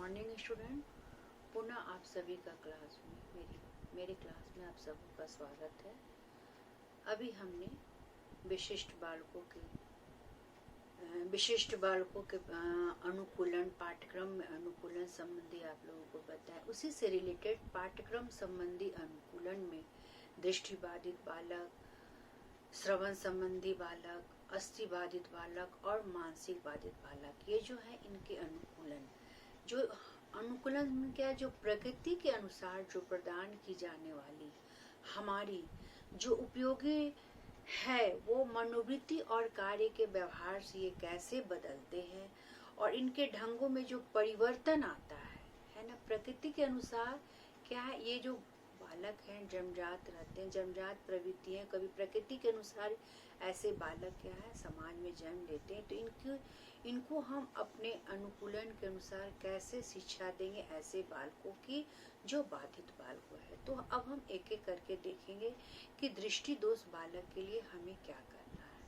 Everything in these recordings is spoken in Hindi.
मॉर्निंग स्टूडेंट, पुनः आप सभी का क्लास में मेरे क्लास में आप सबका स्वागत है। अभी हमने विशिष्ट बालकों के अनुकूलन पाठ्यक्रम में अनुकूलन संबंधी आप लोगों को बताया। उसी से रिलेटेड पाठ्यक्रम संबंधी अनुकूलन में दृष्टिबाधित बालक, श्रवण संबंधी बालक, अस्थि बाधित बालक और मानसिक बाधित बालक, ये जो है इनके अनुकूलन में क्या, जो प्रकृति के अनुसार जो प्रदान की जाने वाली हमारी जो उपयोगी है वो मनोवृत्ति और कार्य के व्यवहार से ये कैसे बदलते हैं और इनके ढंगों में जो परिवर्तन आता है ना, प्रकृति के अनुसार क्या है। ये जो बालक हैं जन्मजात रहते हैं, जन्मजात प्रवृत्ति है, कभी प्रकृति के अनुसार ऐसे बालक क्या है समाज में जन्म लेते हैं। तो इनको हम अपने अनुकूलन के अनुसार कैसे शिक्षा देंगे ऐसे बालकों की जो बाधित बालक है। तो अब हम एक एक करके देखेंगे कि दृष्टि दोष बालक के लिए हमें क्या करना है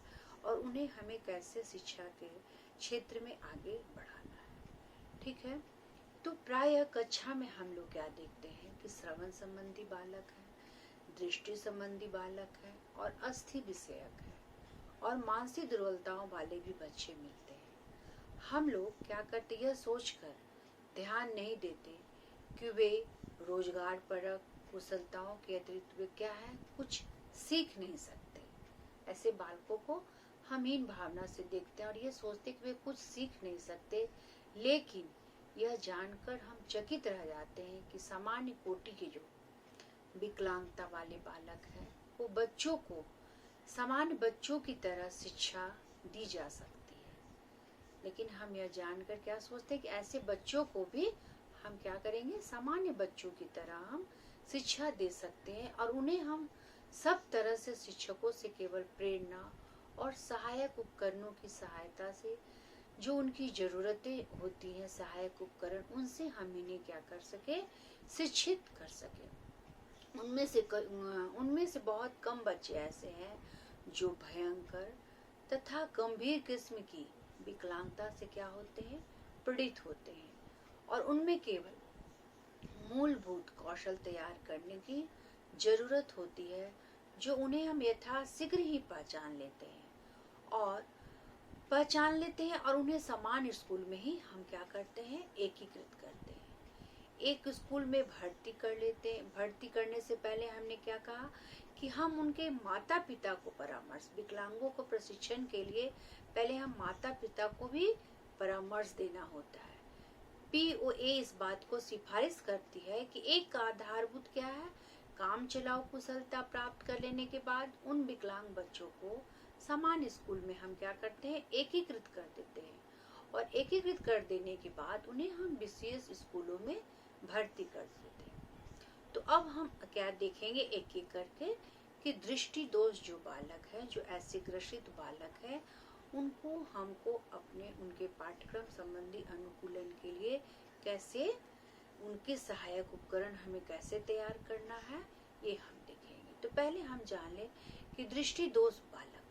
और उन्हें हमें कैसे शिक्षा के क्षेत्र में आगे बढ़ाना है। ठीक है, तो प्रायः कक्षा में हम लोग क्या देखते हैं कि श्रवण संबंधी बालक है, दृष्टि संबंधी बालक है और अस्थि विषयक है और मानसिक दुर्बलताओं वाले भी बच्चे मिलते हैं। हम लोग क्या करते, यह सोचकर ध्यान नहीं देते कि वे रोजगार परक कुशलताओं के अतिरिक्त वे क्या है कुछ सीख नहीं सकते। ऐसे बालकों को हम हीन भावना से देखते हैं और ये सोचते कि वे कुछ सीख नहीं सकते, लेकिन यह जानकर हम चकित रह जाते हैं कि सामान्य कोटि के जो विकलांगता वाले बालक हैं वो बच्चों को सामान्य बच्चों की तरह शिक्षा दी जा सकती है। लेकिन हम यह जानकर क्या सोचते हैं कि ऐसे बच्चों को भी हम क्या करेंगे, सामान्य बच्चों की तरह हम शिक्षा दे सकते हैं और उन्हें हम सब तरह से शिक्षकों से केवल प्रेरणा और सहायक उपकरणों की सहायता से जो उनकी जरूरतें होती हैं सहायक उपकरण, उनसे हम इन्हें क्या कर सके, शिक्षित कर सके। उनमें से बहुत कम बच्चे ऐसे हैं जो भयंकर तथा गंभीर किस्म की विकलांगता से क्या होते हैं, पीड़ित होते हैं और उनमें केवल मूलभूत कौशल तैयार करने की जरूरत होती है जो उन्हें हम यथाशीघ्र ही पहचान लेते हैं और उन्हें समान स्कूल में ही हम क्या करते हैं, एकीकृत करते हैं, एक स्कूल में भर्ती कर लेते हैं। भर्ती करने से पहले हमने क्या कहा कि हम उनके माता पिता को परामर्श, विकलांगों को प्रशिक्षण के लिए पहले हम माता पिता को भी परामर्श देना होता है। POA इस बात को सिफारिश करती है कि एक आधारभूत क्या है, काम चलाऊ कुशलता प्राप्त कर लेने के बाद उन विकलांग बच्चों को समान स्कूल में हम क्या करते हैं, एकीकृत कर देते हैं और एकीकृत कर देने के बाद उन्हें हम विशेष स्कूलों में भर्ती कर देते हैं। तो अब हम क्या देखेंगे एक एक करके कि दृष्टि दोष जो बालक है, जो ऐसे ग्रसित बालक है, उनको हमको उनके पाठ्यक्रम संबंधी अनुकूलन के लिए कैसे उनके सहायक उपकरण हमें कैसे तैयार करना है ये हम देखेंगे। तो पहले हम जान लें कि दृष्टि दोष बालक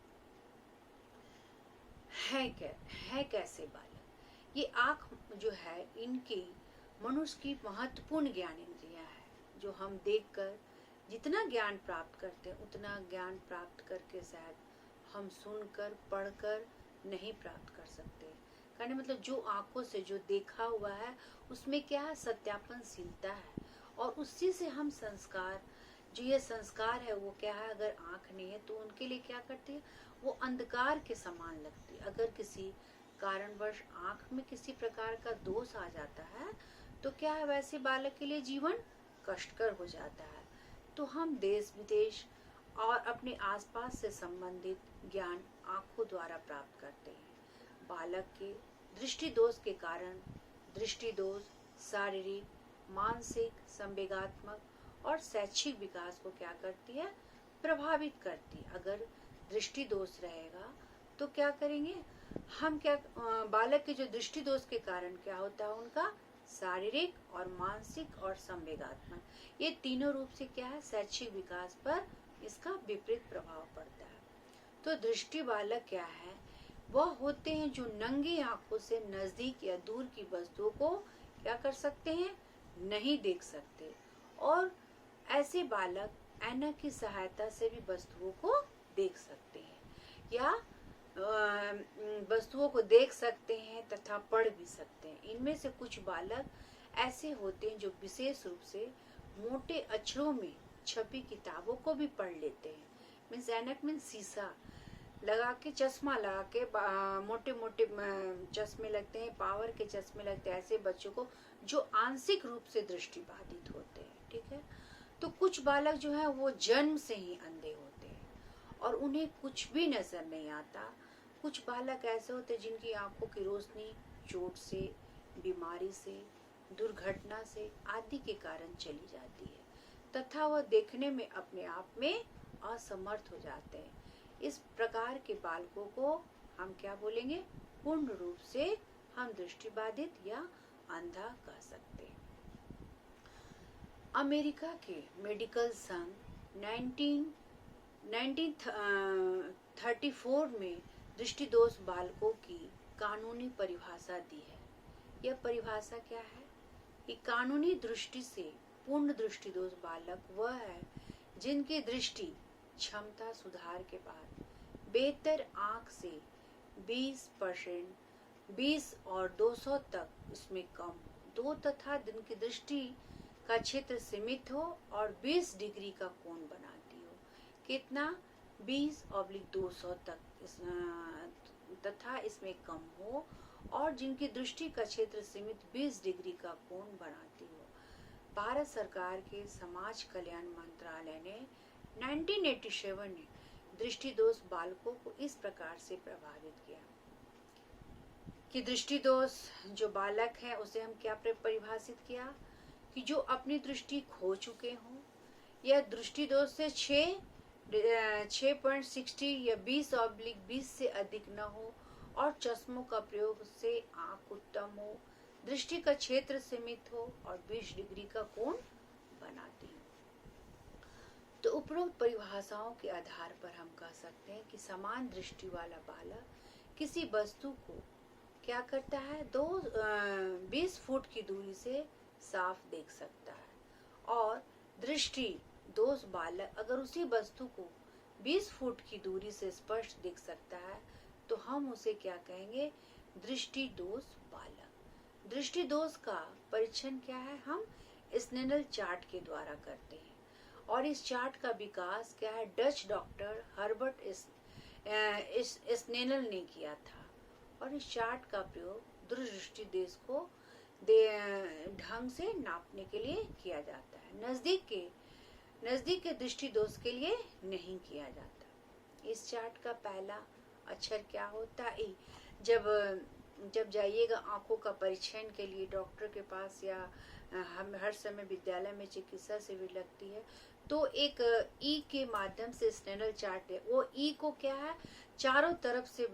है कैसे बालक। ये आँख जो है इनकी मनुष्य की महत्वपूर्ण ज्ञान इंद्रियां है, जो हम देखकर जितना ज्ञान प्राप्त करते हैं उतना ज्ञान प्राप्त करके शायद हम सुनकर पढ़कर नहीं प्राप्त कर सकते। कहने मतलब जो आंखों से जो देखा हुआ है उसमें क्या है, सत्यापनशीलता है और उसी से हम संस्कार, जो ये संस्कार है वो क्या है, अगर आंख नहीं है तो उनके लिए क्या करती है, वो अंधकार के समान लगती है। अगर किसी कारणवश आंख में किसी प्रकार का दोष आ जाता है तो क्या है, वैसे बालक के लिए जीवन कष्टकर हो जाता है। तो हम देश विदेश और अपने आसपास से संबंधित ज्ञान आंखों द्वारा प्राप्त करते हैं। बालक के दृष्टि दोष के कारण दृष्टि दोष शारीरिक, मानसिक, संवेगात्मक और शैक्षिक विकास को क्या करती है, प्रभावित करती है। अगर दृष्टि दोष रहेगा तो क्या करेंगे हम, क्या बालक के जो दृष्टि दोष के कारण क्या होता है, उनका शारीरिक और मानसिक और संवेगात्मक, ये तीनों रूप से क्या है, शैक्षिक विकास पर इसका विपरीत प्रभाव पड़ता है। तो दृष्टि बालक क्या है, वह होते हैं जो नंगी आंखों से नजदीक या दूर की वस्तुओं को क्या कर सकते हैं, नहीं देख सकते। और ऐसे बालक ऐनक की सहायता से भी वस्तुओं को देख सकते हैं या वस्तुओं को देख सकते हैं तथा पढ़ भी सकते हैं। इनमें से कुछ बालक ऐसे होते हैं जो विशेष रूप से मोटे अक्षरों में छपी किताबों को भी पढ़ लेते हैं। मीन्स ऐनक मीन्स शीशा लगा के, चश्मा लगा के, मोटे मोटे चश्मे लगते हैं, पावर के चश्मे लगते हैं ऐसे बच्चों को जो आंशिक रूप से दृष्टिबाधित होते हैं। ठीक है, तो कुछ बालक जो है वो जन्म से ही अंधे होते हैं और उन्हें कुछ भी नजर नहीं आता। कुछ बालक ऐसे होते हैं जिनकी आंखों की रोशनी चोट से, बीमारी से, दुर्घटना से आदि के कारण चली जाती है तथा वह देखने में अपने आप में असमर्थ हो जाते हैं। इस प्रकार के बालकों को हम क्या बोलेंगे, पूर्ण रूप से हम दृष्टिबाधित या अंधा कह सकते हैं। अमेरिका के मेडिकल संघ 1934 में दृष्टिदोष बालकों की कानूनी परिभाषा दी है। यह परिभाषा क्या है कि कानूनी दृष्टि से पूर्ण दृष्टिदोष बालक वह है जिनकी दृष्टि क्षमता सुधार के बाद बेहतर आंख से 20% 20 और 200 तक इसमें कम 2 तथा दिन की दृष्टि का क्षेत्र सीमित हो और 20 डिग्री का कोण बनाती हो। कितना, 20/200 तक तथा इसमें कम हो और जिनकी दृष्टि का क्षेत्र सीमित 20 डिग्री का कोण बनाती हो। भारत सरकार के समाज कल्याण मंत्रालय ने 1987 में दृष्टिदोष बालकों को इस प्रकार से प्रभावित किया कि दृष्टिदोष जो बालक है उसे हम क्या परिभाषित किया कि जो अपनी दृष्टि खो चुके हों या दृष्टिदोष से 6.60 या 20/20 से अधिक न हो और चश्मों का प्रयोग से आंख उत्तम हो, दृष्टि का क्षेत्र सीमित हो और 20 डिग्री का कोण बनाती हो। तो उपरोक्त परिभाषाओं के आधार पर हम कह सकते हैं कि समान दृष्टि वाला बालक किसी वस्तु को क्या करता है, 20 फुट की दूरी से साफ देख सकता है और दृष्टि दोष बालक अगर उसी वस्तु को 20 फुट की दूरी से स्पष्ट देख सकता है तो हम उसे क्या कहेंगे, दृष्टि दोष बालक। दृष्टि दोष का परीक्षण क्या है, हम स्नेनल चार्ट के द्वारा करते हैं और इस चार्ट का विकास क्या है, डच डॉक्टर हर्बर्ट स्नेनल ने किया था और इस चार्ट का प्रयोग दूरदृष्टि देश को ढंग से नापने के लिए किया जाता है, नजदीक के दृष्टि दोष के लिए नहीं किया जाता। इस चार्ट का पहला अक्षर क्या होता है, जब जाइएगा आंखों का परीक्षण के लिए डॉक्टर के पास या हम हर समय विद्यालय में चिकित्सा शिविर लगती है तो एक ई के माध्यम से स्नेनल चार्ट है, वो ई को क्या है चारों तरफ से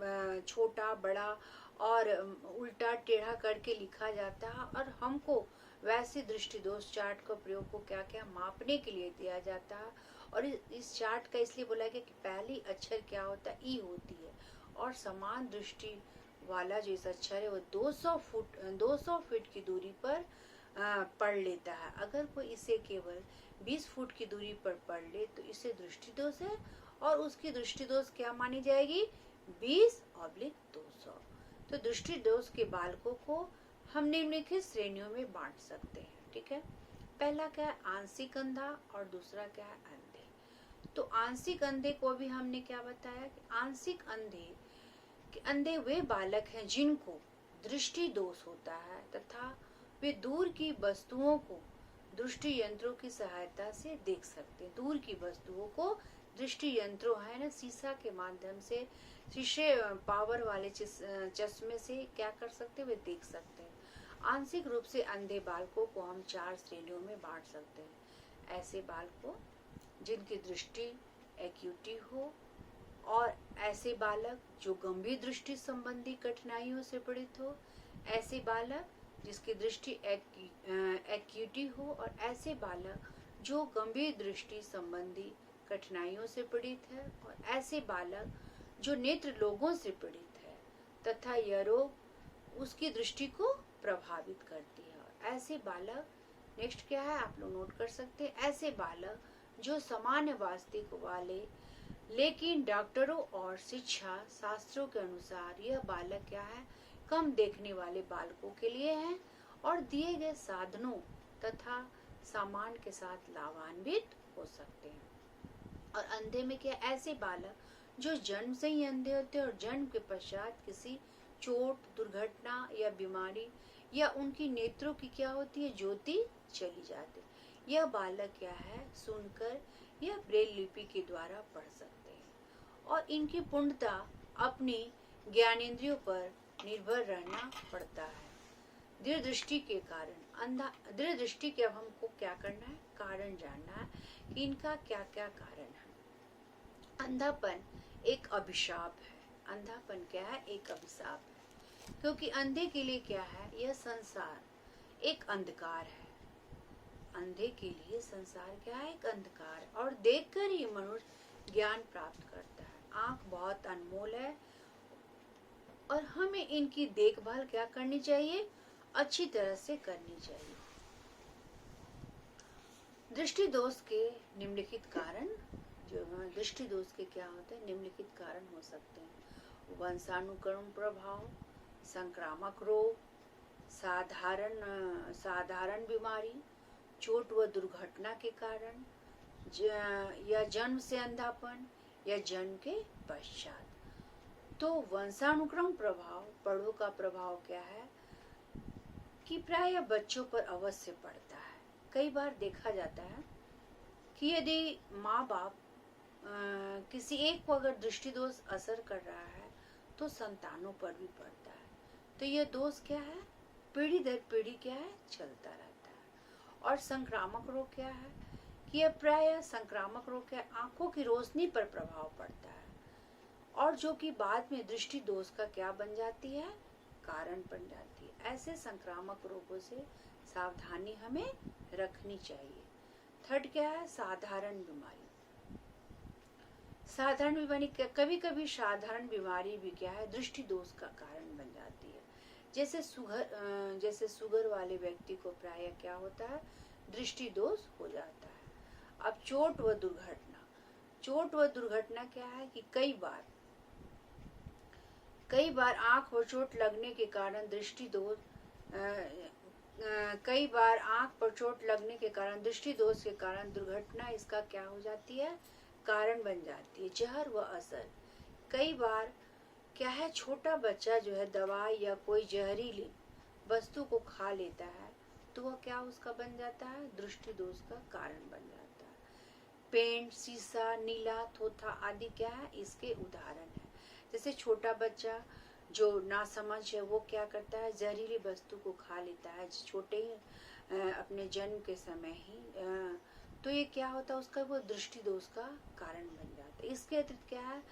छोटा बड़ा और उल्टा टेढ़ा करके लिखा जाता है और हमको वैसे दृष्टि दोष चार्ट का प्रयोग को क्या क्या मापने के लिए दिया जाता है। और इस चार्ट का इसलिए बोला गया कि पहली अक्षर क्या होता है, ई होती है और समान दृष्टि वाला जो इस अक्षर है वो 200 फीट की दूरी पर पढ़ लेता है। अगर कोई इसे केवल 20 फुट की दूरी पर पढ़ ले तो इसे दृष्टि दोष है और उसकी दृष्टि दोष क्या मानी जाएगी, 20/200। तो दृष्टि दोष के बालकों को हम निम्नलिखित श्रेणियों में बांट सकते हैं। ठीक है, पहला क्या है, आंशिक अंधा और दूसरा क्या है, अंधे। तो आंशिक अंधे को भी हमने क्या बताया कि आंशिक अंधे वे बालक हैं जिनको दृष्टि दोष होता है तथा वे दूर की वस्तुओं को दृष्टि यंत्रों की सहायता से देख सकते हैं। दूर की वस्तुओं को दृष्टि यंत्रों है ना, शीशा के माध्यम से, शीशे पावर वाले चश्मे से क्या कर सकते हैं, वे देख सकते हैं। आंशिक रूप से अंधे बालकों को हम 4 श्रेणियों में बांट सकते हैं। ऐसे बालकों जिनकी दृष्टि एक्यूटी हो और ऐसे बालक जो गंभीर दृष्टि संबंधी कठिनाइयों से पीड़ित हो, ऐसे बालक जिसकी दृष्टि एक्यूटी हो और ऐसे बालक जो गंभीर दृष्टि संबंधी कठिनाइयों से पीड़ित है और ऐसे बालक जो नेत्र रोगों से पीड़ित है तथा यह रोग उसकी दृष्टि को प्रभावित करती है। ऐसे बालक, नेक्स्ट क्या है आप लोग नोट कर सकते हैं, ऐसे बालक जो सामान्य वास्तविक वाले लेकिन डॉक्टरों और शिक्षा शास्त्रों के अनुसार यह बालक क्या है, कम देखने वाले बालकों के लिए है और दिए गए साधनों तथा सामान के साथ लाभान्वित हो सकते हैं। और अंधे में क्या, ऐसे बालक जो जन्म से ही अंधे होते हैं और जन्म के पश्चात किसी चोट, दुर्घटना या बीमारी या उनकी नेत्रों की क्या होती है, ज्योति चली जाती। यह बालक क्या है, सुनकर या ब्रेल लिपि के द्वारा पढ़ सकते हैं और इनकी पूर्णता अपनी ज्ञानेंद्रियों पर निर्भर रहना पड़ता है। दृढ़ दृष्टि के कारण दृढ़ दृष्टि के अब हमको क्या करना है, कारण जानना है कि इनका क्या क्या कारण है। अंधापन एक अभिशाप है। अंधापन क्या है, एक अभिशाप है, क्योंकि अंधे के लिए क्या है, यह संसार एक अंधकार है। अंधे के लिए संसार क्या है, एक अंधकार, और देखकर ही मनुष्य ज्ञान प्राप्त करता है। आंख बहुत अनमोल है और हमें इनकी देखभाल क्या करनी चाहिए, अच्छी तरह से करनी चाहिए। दृष्टि दोष के निम्नलिखित कारण, जो दृष्टि दोष के क्या होते हैं, निम्नलिखित कारण हो सकते हैं। वंशानुक्रम प्रभाव, संक्रामक रोग, साधारण बीमारी, चोट व दुर्घटना के कारण, या जन्म से अंधापन या जन्म के पश्चात। तो वंशानुक्रम प्रभाव, पढ़ों का प्रभाव क्या है कि प्राय बच्चों पर अवश्य पड़ता है। कई बार देखा जाता है कि यदि माँ बाप किसी एक को अगर दृष्टि दोष असर कर रहा है तो संतानों पर भी पड़ता है। तो यह दोष क्या है, पीढ़ी दर पीढ़ी क्या है, चलता रहता है। और संक्रामक रोग क्या है कि यह प्राय संक्रामक रोग क्या, आंखों की रोशनी पर प्रभाव पड़ता है और जो कि बाद में दृष्टि दोष का क्या बन जाती है, कारण बन जाती है। ऐसे संक्रामक रोगों से सावधानी हमें रखनी चाहिए। थर्ड क्या है, साधारण बीमारी। साधारण बीमारी, कभी कभी साधारण बीमारी भी क्या है, दृष्टि दोष का कारण बन जाती है। जैसे शुगर वाले व्यक्ति को प्राय क्या होता है, दृष्टि दोष हो जाता है। अब चोट व दुर्घटना। चोट व दुर्घटना क्या है कि कई बार आंख पर चोट लगने के कारण दृष्टि दोष, कई बार आंख पर चोट लगने के कारण दृष्टि दोष के कारण दुर्घटना इसका क्या हो जाती है, कारण बन जाती है। जहर व असर, कई बार क्या है, छोटा बच्चा जो है दवाई या कोई जहरीली वस्तु को खा लेता है तो वह क्या उसका बन जाता है, दृष्टि दोष का कारण बन जाता है। पेंट, शीशा, नीला, थोथा आदि क्या है, इसके उदाहरण है। जैसे छोटा बच्चा जो नासमझ है वो क्या करता है, जहरीली वस्तु को खा लेता है छोटे ही अपने जन्म के समय ही, तो ये क्या होता है, उसका वो दृष्टि दोष का कारण बन जाता है। इसके अतिरिक्त क्या है,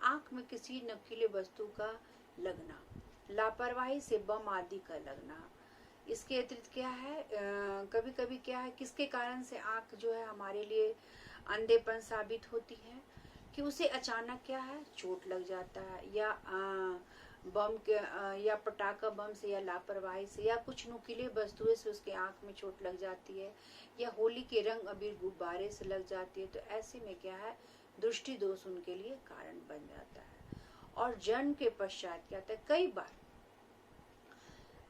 आंख में किसी नकीले वस्तु का लगना, लापरवाही से बम आदि का लगना। इसके अतिरिक्त क्या है, कभी कभी क्या है, किसके कारण से आंख जो है हमारे लिए अंधेपन साबित होती है कि उसे अचानक क्या है, चोट लग जाता है, या बम के या पटाखा बम से या लापरवाही से या कुछ नुकीले वस्तुएं से उसके आंख में चोट लग जाती है, या होली के रंग अबीर गुब्बारे से लग जाती है। तो ऐसे में क्या है, दृष्टि दोष उनके लिए कारण बन जाता है। और जन्म के पश्चात क्या होता है, कई बार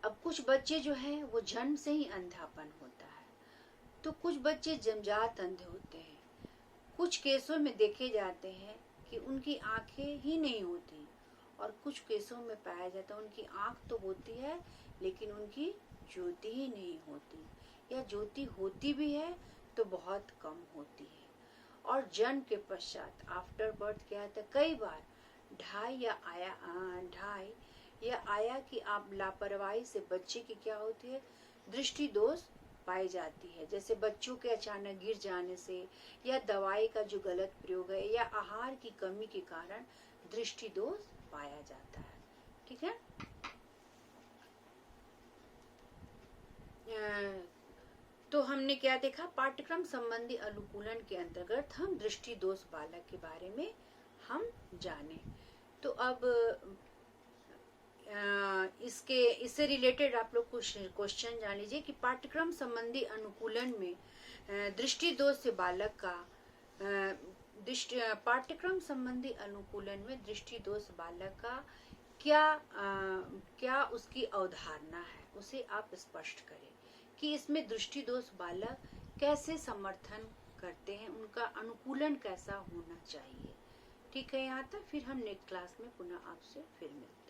अब कुछ बच्चे जो हैं वो जन्म से ही अंधापन होता है, तो कुछ बच्चे जन्मजात अंधे होते हैं। कुछ केसों में देखे जाते हैं कि उनकी आंखें ही नहीं होती और कुछ केसों में पाया जाता है उनकी आंख तो होती है लेकिन उनकी ज्योति ही नहीं होती, या ज्योति होती भी है तो बहुत कम होती है। और जन्म के पश्चात आफ्टर बर्थ क्या होता है, कई बार ढाई या आया कि आप लापरवाही से बच्चे की क्या होती है, दृष्टि दोष पाई जाती है। जैसे बच्चों के अचानक गिर जाने से, या दवाई का जो गलत प्रयोग है, या आहार की कमी के कारण दृष्टि दोष पाया जाता है। ठीक है, तो हमने क्या देखा, पाठ्यक्रम संबंधी अनुकूलन के अंतर्गत हम दृष्टि दोष बालक के बारे में हम जाने। तो अब इससे रिलेटेड आप लोग कुछ क्वेश्चन जान लीजिए कि पाठ्यक्रम संबंधी अनुकूलन में दृष्टि दोष से बालक का पाठ्यक्रम संबंधी अनुकूलन में दृष्टि दोष बालक का क्या उसकी अवधारणा है, उसे आप स्पष्ट करें कि इसमें दृष्टि दोष बालक कैसे समर्थन करते हैं, उनका अनुकूलन कैसा होना चाहिए। ठीक है, यहाँ तक। फिर हम नेक्स्ट क्लास में पुनः आपसे फिर मिलते हैं।